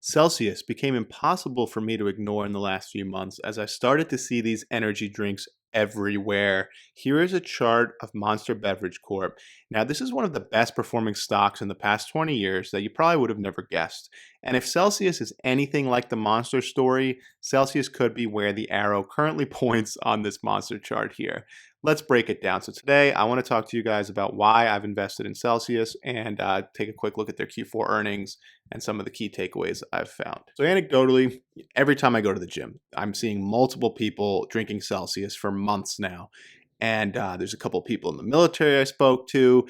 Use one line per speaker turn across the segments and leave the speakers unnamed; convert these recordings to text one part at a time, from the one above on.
Celsius became impossible for me to ignore in the last few months as I started to see these energy drinks everywhere. Here is a chart of Monster Beverage Corp. Now, this is one of the best performing stocks in the past 20 years that you probably would have never guessed. And if Celsius is anything like the Monster story, Celsius could be where the arrow currently points on this Monster chart here. Let's break it down. So today I want to talk to you guys about why I've invested in Celsius and take a quick look at their Q4 earnings and some of the key takeaways I've found. So anecdotally, every time I go to the gym, I'm seeing multiple people drinking Celsius for months now. And there's a couple of people in the military I spoke to,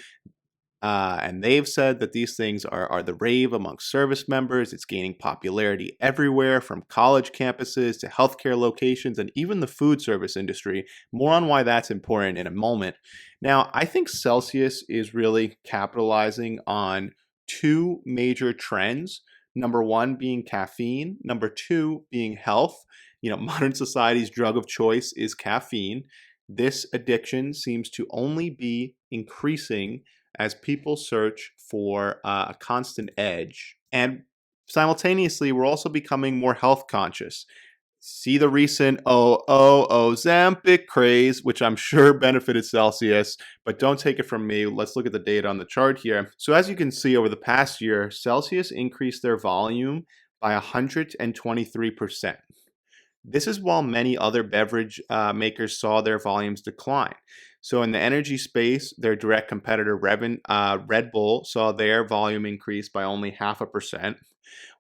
and they've said that these things are the rave among service members. It's gaining popularity everywhere, from college campuses to healthcare locations and even the food service industry. More on why that's important in a moment. Now, I think Celsius is really capitalizing on two major trends. Number one being caffeine, number two being health. Modern society's drug of choice is caffeine. This addiction seems to only be increasing as people search for a constant edge. And simultaneously, we're also becoming more health conscious. See the recent Ozempic craze, which I'm sure benefited Celsius, but don't take it from me. Let's look at the data on the chart here. So as you can see, over the past year, Celsius increased their volume by 123%. This is while many other beverage makers saw their volumes decline. So in the energy space, their direct competitor Red Bull saw their volume increase by only 0.5%,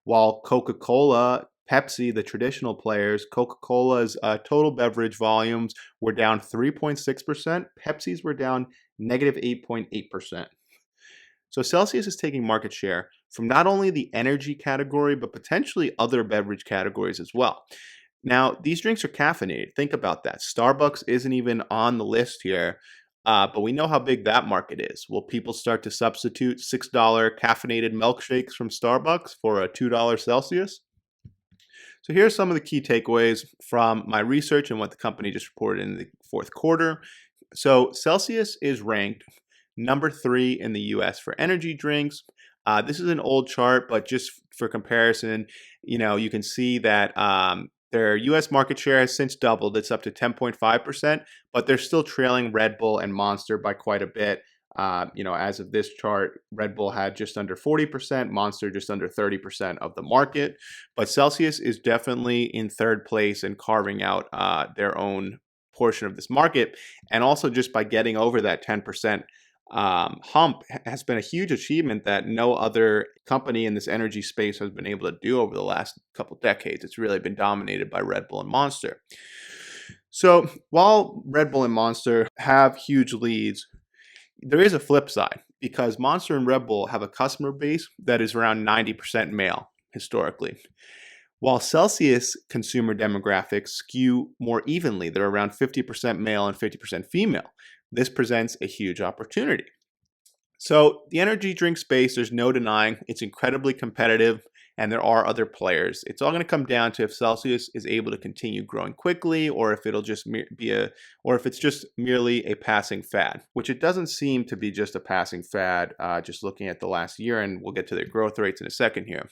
while Coca-Cola, Pepsi, the traditional players, Coca-Cola's total beverage volumes were down 3.6%. Pepsi's were down negative 8.8%. So Celsius is taking market share from not only the energy category, but potentially other beverage categories as well. Now, these drinks are caffeinated. Think about that. Starbucks isn't even on the list here, but we know how big that market is. Will people start to substitute $6 caffeinated milkshakes from Starbucks for a $2 Celsius? So here are some of the key takeaways from my research and what the company just reported in the fourth quarter. So Celsius is ranked number 3 in the US for energy drinks. This is an old chart, but just for comparison, you can see that their U.S. market share has since doubled. It's up to 10.5%, but they're still trailing Red Bull and Monster by quite a bit. As of this chart, Red Bull had just under 40%, Monster just under 30% of the market. But Celsius is definitely in third place and carving out their own portion of this market. And also just by getting over that 10% hump has been a huge achievement that no other company in this energy space has been able to do over the last couple decades. It's really been dominated by Red Bull and Monster. So while Red Bull and Monster have huge leads, there is a flip side, because Monster and Red Bull have a customer base that is around 90% male historically. While Celsius consumer demographics skew more evenly, they're around 50% male and 50% female. This presents a huge opportunity. So the energy drink space, there's no denying it's incredibly competitive, and there are other players. It's all going to come down to if Celsius is able to continue growing quickly, or if it'll just or if it's just merely a passing fad, which it doesn't seem to be just a passing fad. Just looking at the last year, and we'll get to their growth rates in a second here.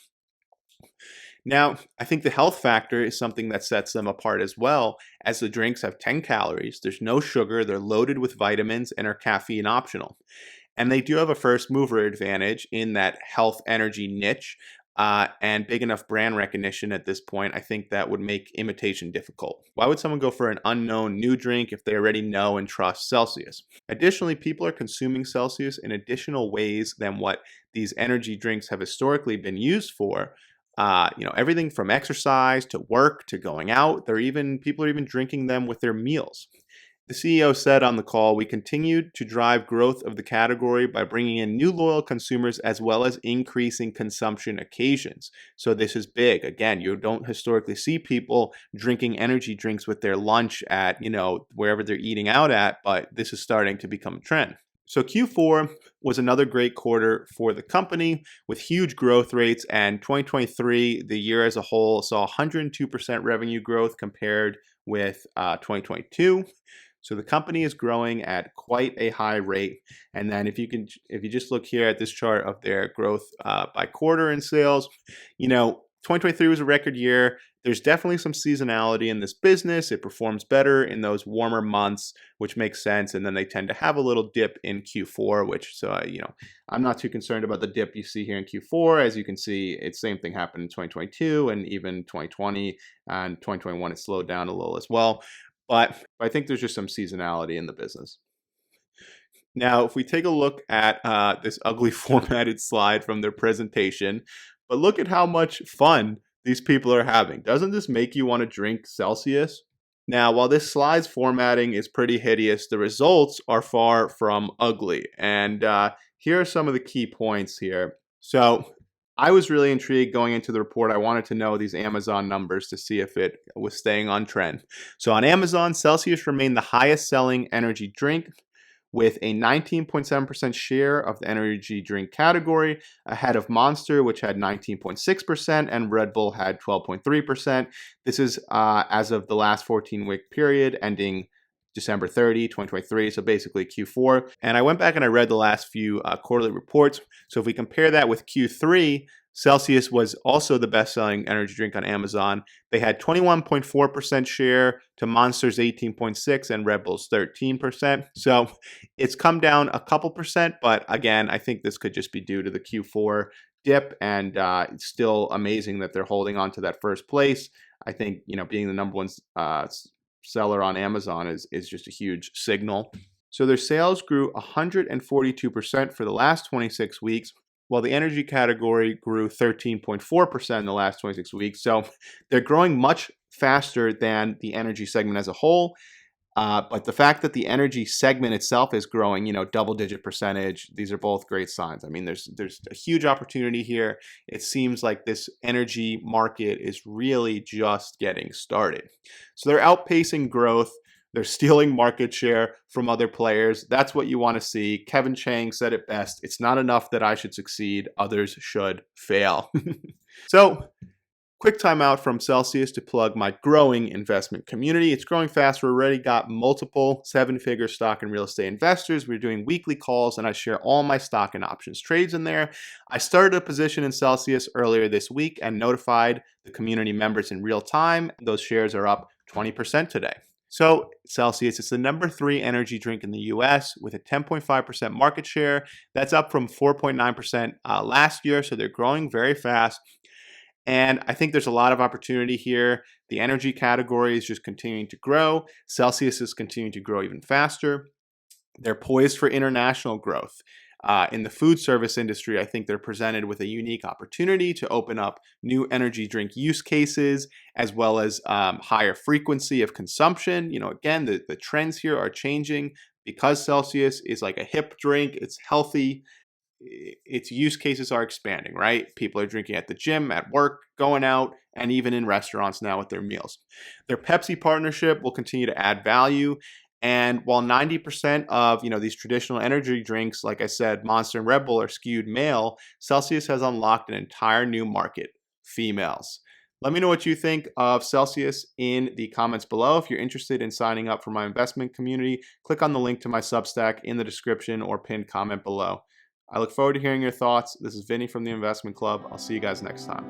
Now, I think the health factor is something that sets them apart as well, as the drinks have 10 calories, there's no sugar, they're loaded with vitamins, and are caffeine optional. And they do have a first mover advantage in that health energy niche, and big enough brand recognition at this point. I think that would make imitation difficult. Why would someone go for an unknown new drink if they already know and trust Celsius? Additionally, people are consuming Celsius in additional ways than what these energy drinks have historically been used for. Everything from exercise to work to going out. People are even drinking them with their meals. The CEO said on the call, "We continued to drive growth of the category by bringing in new loyal consumers as well as increasing consumption occasions." So this is big. Again, you don't historically see people drinking energy drinks with their lunch at, wherever they're eating out at, but this is starting to become a trend. So Q4 was another great quarter for the company with huge growth rates, and 2023, the year as a whole, saw 102% revenue growth compared with 2022. So the company is growing at quite a high rate. And then if you just look here at this chart of their growth by quarter in sales, 2023 was a record year. There's definitely some seasonality in this business. It performs better in those warmer months, which makes sense. And then they tend to have a little dip in Q4, which, I'm not too concerned about the dip you see here in Q4. As you can see, it's same thing happened in 2022 and even 2020 and 2021. It slowed down a little as well. But I think there's just some seasonality in the business. Now, if we take a look at this ugly formatted slide from their presentation, but look at how much fun these people are having. Doesn't this make you want to drink Celsius? Now, while this slide's formatting is pretty hideous, the results are far from ugly. And here are some of the key points here. So I was really intrigued going into the report. I wanted to know these Amazon numbers to see if it was staying on trend. So on Amazon, Celsius remained the highest selling energy drink with a 19.7% share of the energy drink category, ahead of Monster, which had 19.6%, and Red Bull had 12.3%. This is as of the last 14-week period ending December 30, 2023, so basically Q4. And I went back and I read the last few quarterly reports. So if we compare that with Q3, Celsius was also the best-selling energy drink on Amazon. They had 21.4% share to Monster's 18.6% and Red Bull's 13%. So it's come down a couple percent, but again, I think this could just be due to the Q4 dip, and it's still amazing that they're holding on to that first place. I think, being the number one seller on Amazon is just a huge signal. So their sales grew 142% for the last 26 weeks, while the energy category grew 13.4% in the last 26 weeks. So they're growing much faster than the energy segment as a whole. But the fact that the energy segment itself is growing, double-digit percentage, these are both great signs. I mean, there's a huge opportunity here. It seems like this energy market is really just getting started. So they're outpacing growth. They're stealing market share from other players. That's what you want to see. Kevin Chang said it best. It's not enough that I should succeed. Others should fail. So quick timeout from Celsius to plug my growing investment community. It's growing fast. We already got multiple seven-figure stock and real estate investors. We're doing weekly calls, and I share all my stock and options trades in there. I started a position in Celsius earlier this week and notified the community members in real time. Those shares are up 20% today. So Celsius is the number 3 energy drink in the US with a 10.5% market share. That's up from 4.9% last year. So they're growing very fast. And I think there's a lot of opportunity here. The energy category is just continuing to grow. Celsius is continuing to grow even faster. They're poised for international growth. In the food service industry, I think they're presented with a unique opportunity to open up new energy drink use cases, as well as higher frequency of consumption. Again, the trends here are changing because Celsius is like a hip drink. It's healthy. Its use cases are expanding, right? People are drinking at the gym, at work, going out, and even in restaurants now with their meals. Their Pepsi partnership will continue to add value. And while 90% of these traditional energy drinks, like I said, Monster and Red Bull, are skewed male, Celsius has unlocked an entire new market, females. Let me know what you think of Celsius in the comments below. If you're interested in signing up for my investment community, click on the link to my Substack in the description or pinned comment below. I look forward to hearing your thoughts. This is Vinny from the Investment Club. I'll see you guys next time.